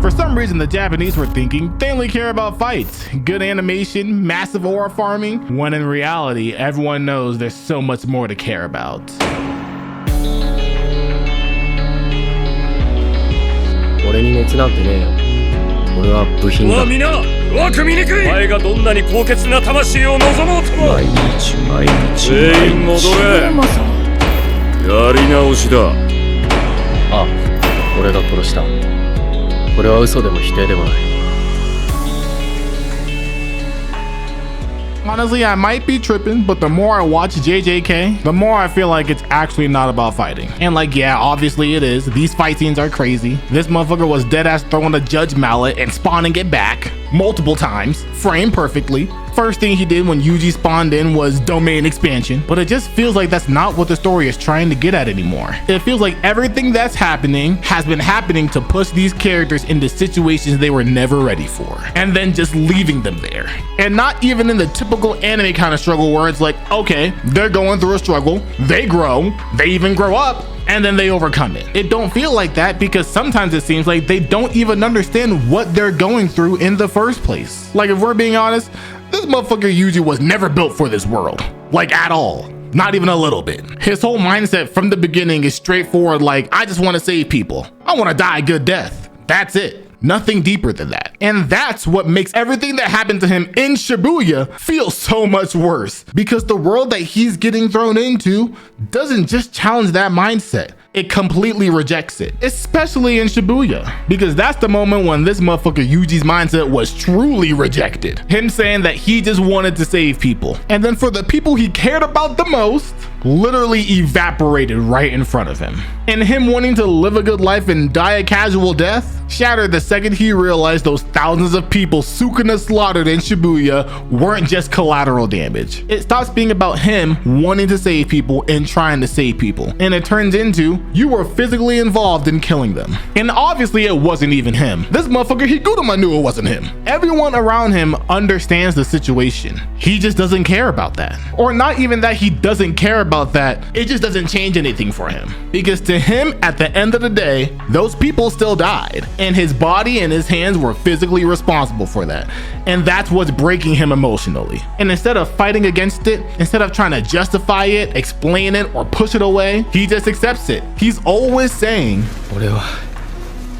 For some reason, the Japanese were thinking they only care about fights, good animation, massive aura farming, when in reality, everyone knows there's so much more to care about. 俺に熱なんてねえよ。俺は部品だ。皆、若醜い。お前がどんなに高潔な魂を望もうとも。毎日全員戻れ。やり直しだ。あ、俺が殺した。これは嘘でも否定でもない。 Honestly, I might be tripping, but the more I watch JJK, the more I feel like it's actually not about fighting. And like, yeah, obviously it is. These fight scenes are crazy. This motherfucker was deadass throwing a judge mallet and spawning it back multiple times, framed perfectly. First thing he did when Yuji spawned in was domain expansion, but it just feels like that's not what the story is trying to get at anymore. It feels like everything that's happening has been happening to push these characters into situations they were never ready for, and then just leaving them there. And not even in the typical anime kind of struggle where it's like, okay, they're going through a struggle, they grow, they even grow up, and then they overcome it. It don't feel like that because sometimes it seems like they don't even understand what they're going through in the first place. Like, if we're being honest, this motherfucker Yuji was never built for this world, like at all. Not even a little bit. His whole mindset from the beginning is straightforward, like, I just want to save people. I want to die a good death. That's it. Nothing deeper than that. And that's what makes everything that happened to him in Shibuya feel so much worse, because the world that he's getting thrown into doesn't just challenge that mindset. It completely rejects it, especially in Shibuya, because that's the moment when this motherfucker Yuji's mindset was truly rejected. Him saying that he just wanted to save people. And then for the people he cared about the most, literally evaporated right in front of him. And him wanting to live a good life and die a casual death shattered the second he realized those thousands of people Sukuna slaughtered in Shibuya weren't just collateral damage. It stops being about him wanting to save people and trying to save people, and it turns into you were physically involved in killing them. And obviously it wasn't even him. This motherfucker Higuruma knew it wasn't him. Everyone around him understands the situation. He just doesn't care about that. Or not even that he doesn't care about that, it just doesn't change anything for him. Because to him, at the end of the day, those people still died, and his body and his hands were physically responsible for that. And that's what's breaking him emotionally. And instead of fighting against it, instead of trying to justify it, explain it, or push it away, he just accepts it. He's always saying, 俺は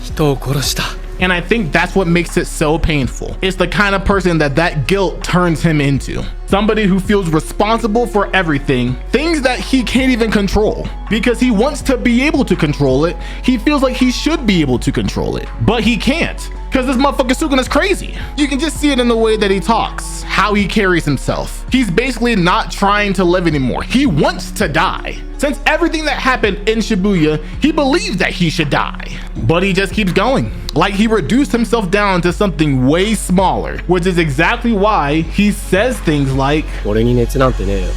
人を殺した。 and I think that's what makes it so painful. It's the kind of person that guilt turns him into. Somebody who feels responsible for everything, things that he can't even control. Because he wants to be able to control it, he feels like he should be able to control it, but he can't. Because this motherfucker Sukuna's crazy. You can just see it in the way that he talks, how he carries himself. He's basically not trying to live anymore. He wants to die. Since everything that happened in Shibuya, he believes that he should die, but he just keeps going. Like, he reduced himself down to something way smaller, which is exactly why he says things like, 俺に熱なんてねえよ。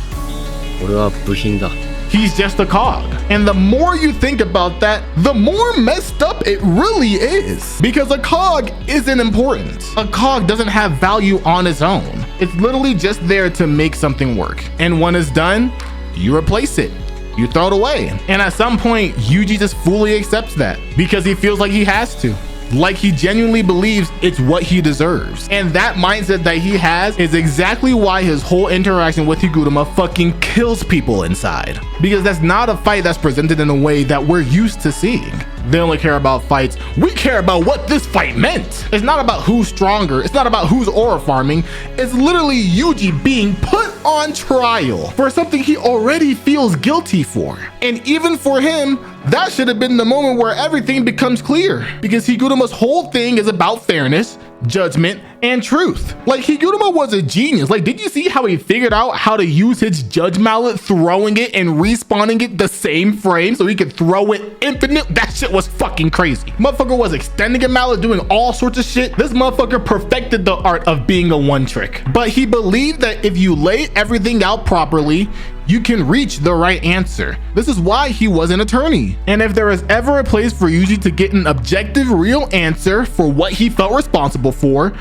俺は部品だ。 he's just a cog. And the more you think about that, the more messed up it really is. Because a cog isn't important. A cog doesn't have value on its own. It's literally just there to make something work. And when it's done, you replace it. You throw it away. And at some point, Yuji just fully accepts that because he feels like he has to. Like, he genuinely believes it's what he deserves. And that mindset that he has is exactly why his whole interaction with Higuruma fucking kills people inside. Because that's not a fight that's presented in a way that we're used to seeing. They only care about fights. We care about what this fight meant. It's not about who's stronger. It's not about who's aura farming. It's literally Yuji being put on trial for something he already feels guilty for. And even for him, that should have been the moment where everything becomes clear, because Higuruma's whole thing is about fairness, judgment, and truth. Like, Higuruma was a genius. Like, did you see how he figured out how to use his judge mallet, throwing it and respawning it the same frame so he could throw it infinite? That shit was fucking crazy. Motherfucker was extending a mallet, doing all sorts of shit. This motherfucker perfected the art of being a one trick. But he believed that if you lay everything out properly, you can reach the right answer. This is why he was an attorney. And if there is ever a place for Yuji to get an objective, real answer for what he felt responsible for,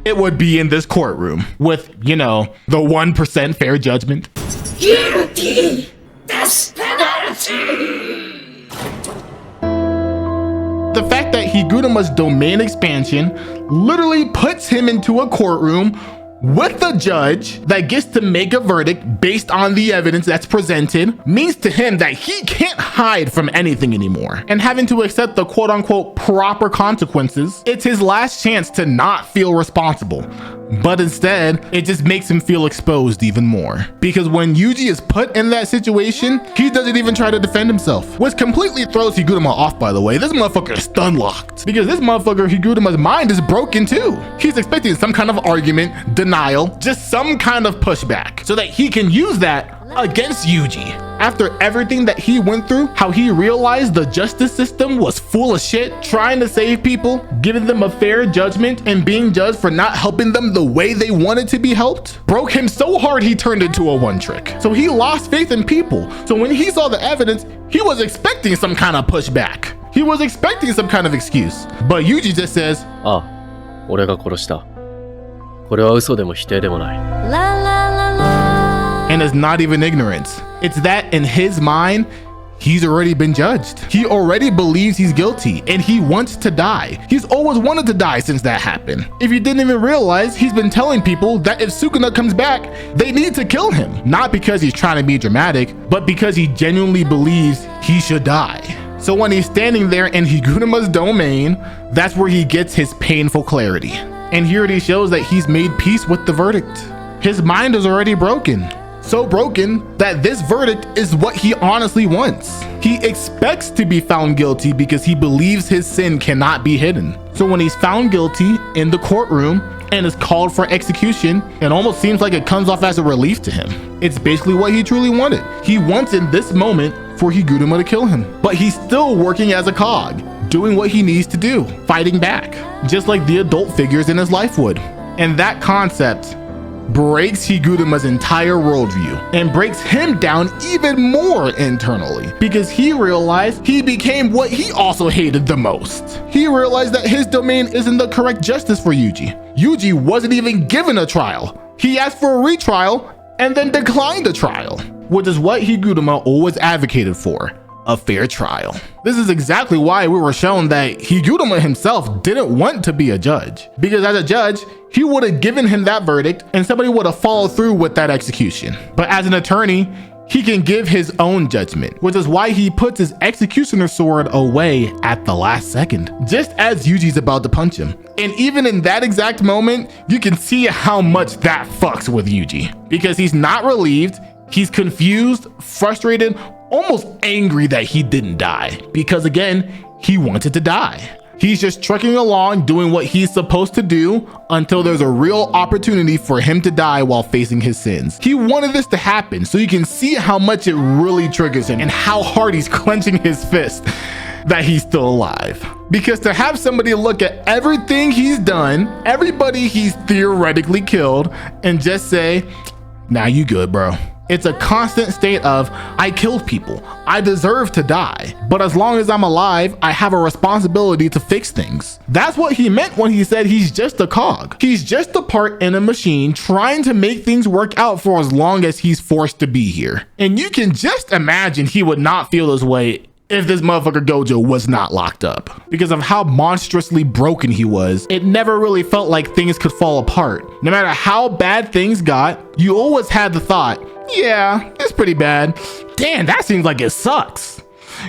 it would be in this courtroom with, you know, the 1% fair judgment. Guilty! Death penalty! the fact that Higuruma's domain expansion literally puts him into a courtroom with a judge that gets to make a verdict based on the evidence that's presented means to him that he can't hide from anything anymore. And having to accept the quote unquote proper consequences, it's his last chance to not feel responsible. But instead, it just makes him feel exposed even more. Because when Yuji is put in that situation, he doesn't even try to defend himself. Which completely throws Higuruma off, by the way. This motherfucker is stun locked. Because this motherfucker, Higuruma's mind is broken too. He's expecting some kind of argument, denial, just some kind of pushback, so that he can use that against Yuji. After everything that he went through, how he realized the justice system was full of shit, trying to save people, giving them a fair judgment, and being judged for not helping them the way they wanted to be helped, broke him so hard he turned into a one-trick. So he lost faith in people. So when he saw the evidence, he was expecting some kind of pushback. He was expecting some kind of excuse. But Yuji just says, ああ、俺が殺した。これは嘘でも否定でもない。 and it's not even ignorance. It's that in his mind, he's already been judged. He already believes he's guilty and he wants to die. He's always wanted to die since that happened. If you didn't even realize, he's been telling people that if Sukuna comes back, they need to kill him. Not because he's trying to be dramatic, but because he genuinely believes he should die. So when he's standing there in Higuruma's domain, that's where he gets his painful clarity. And here it shows that he's made peace with the verdict. His mind is already broken. So broken that this verdict is what he honestly wants. He expects to be found guilty because he believes his sin cannot be hidden. So when he's found guilty in the courtroom and is called for execution, it almost seems like it comes off as a relief to him. It's basically what he truly wanted. He wants in this moment for Higuruma to kill him, but he's still working as a cog, doing what he needs to do, fighting back, just like the adult figures in his life would. And that concept breaks Higuruma's entire worldview and breaks him down even more internally, because he realized he became what he also hated the most. He realized that his domain isn't the correct justice for Yuji. Yuji wasn't even given a trial. He asked for a retrial and then declined a trial, which is what Higuruma always advocated for. A fair trial. This is exactly why we were shown that Higuruma himself didn't want to be a judge, because as a judge, he would have given him that verdict and somebody would have followed through with that execution. But as an attorney, he can give his own judgment, which is why he puts his executioner sword away at the last second, just as Yuji's about to punch him. And even in that exact moment, you can see how much that fucks with Yuji, because he's not relieved, he's confused, frustrated, almost angry that he didn't die, because again, he wanted to die. He's just trucking along doing what he's supposed to do until there's a real opportunity for him to die while facing his sins. He wanted this to happen so you can see how much it really triggers him and how hard he's clenching his fist that he's still alive. Because to have somebody look at everything he's done, everybody he's theoretically killed, and just say, "Nah, you good, bro." It's a constant state of, I killed people, I deserve to die, but as long as I'm alive, I have a responsibility to fix things. That's what he meant when he said he's just a cog. He's just a part in a machine trying to make things work out for as long as he's forced to be here. And you can just imagine he would not feel this way if this motherfucker Gojo was not locked up. Because of how monstrously broken he was, it never really felt like things could fall apart. No matter how bad things got, you always had the thought, yeah, it's pretty bad. Damn, that seems like it sucks.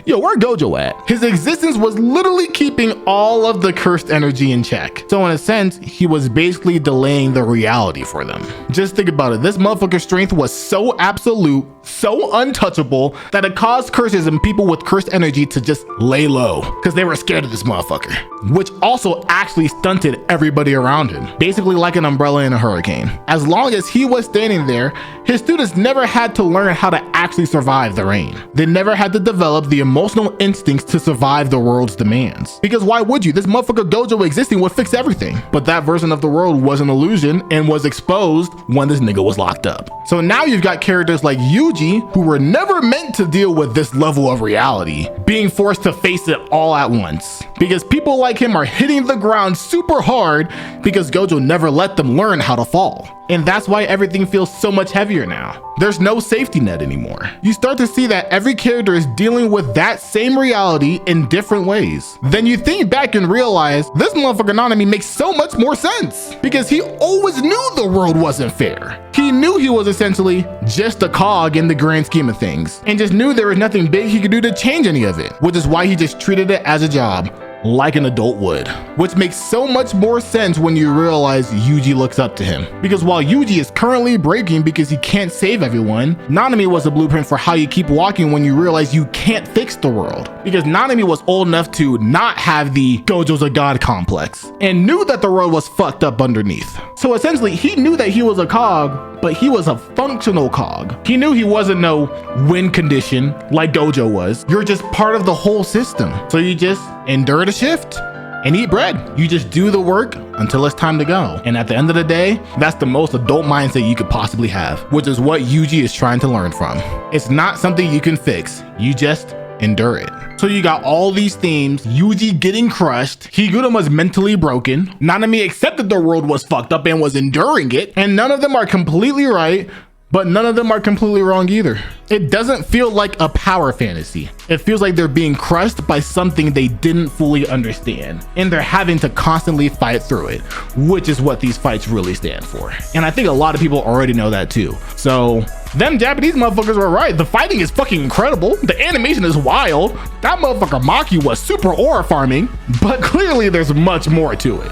Yo, where Gojo at? His existence was literally keeping all of the cursed energy in check. So in a sense, he was basically delaying the reality for them. Just think about it. This motherfucker's strength was so absolute, so untouchable, that it caused curses and people with cursed energy to just lay low because they were scared of this motherfucker, which also actually stunted everybody around him, basically like an umbrella in a hurricane. As long as he was standing there, his students never had to learn how to actually survive the rain. They never had to develop the emotional instincts to survive the world's demands. Because why would you? This motherfucker Gojo existing would fix everything. But that version of the world was an illusion and was exposed when this nigga was locked up. So now you've got characters like Yuji, who were never meant to deal with this level of reality, being forced to face it all at once. Because people like him are hitting the ground super hard because Gojo never let them learn how to fall. And that's why everything feels so much heavier now. There's no safety net anymore. You start to see that every character is dealing with that same reality in different ways. Then you think back and realize this motherfucker Nanami makes so much more sense because he always knew the world wasn't fair. He knew he was essentially just a cog in the grand scheme of things and just knew there was nothing big he could do to change any of it, which is why he just treated it as a job, like an adult would, which makes so much more sense when you realize Yuji looks up to him. Because while Yuji is currently breaking because he can't save everyone, Nanami was a blueprint for how you keep walking when you realize you can't fix the world. Because Nanami was old enough to not have the Gojo's a god complex and knew that the world was fucked up underneath. So essentially he knew that he was a cog, but he was a functional cog. He knew he wasn't no win condition like Gojo was. You're just part of the whole system. So you just endure the shift and eat bread. You just do the work until it's time to go. And at the end of the day, that's the most adult mindset you could possibly have, which is what Yuji is trying to learn from. It's not something you can fix. You just endure it. So you got all these themes, Yuji getting crushed, Higuruma's mentally broken, Nanami accepted the world was fucked up and was enduring it, and none of them are completely right, but none of them are completely wrong either. It doesn't feel like a power fantasy. It feels like they're being crushed by something they didn't fully understand, and they're having to constantly fight through it, which is what these fights really stand for. And I think a lot of people already know that too. So them Japanese motherfuckers were right. The fighting is fucking incredible. The animation is wild. That motherfucker Maki was super aura farming, but clearly there's much more to it.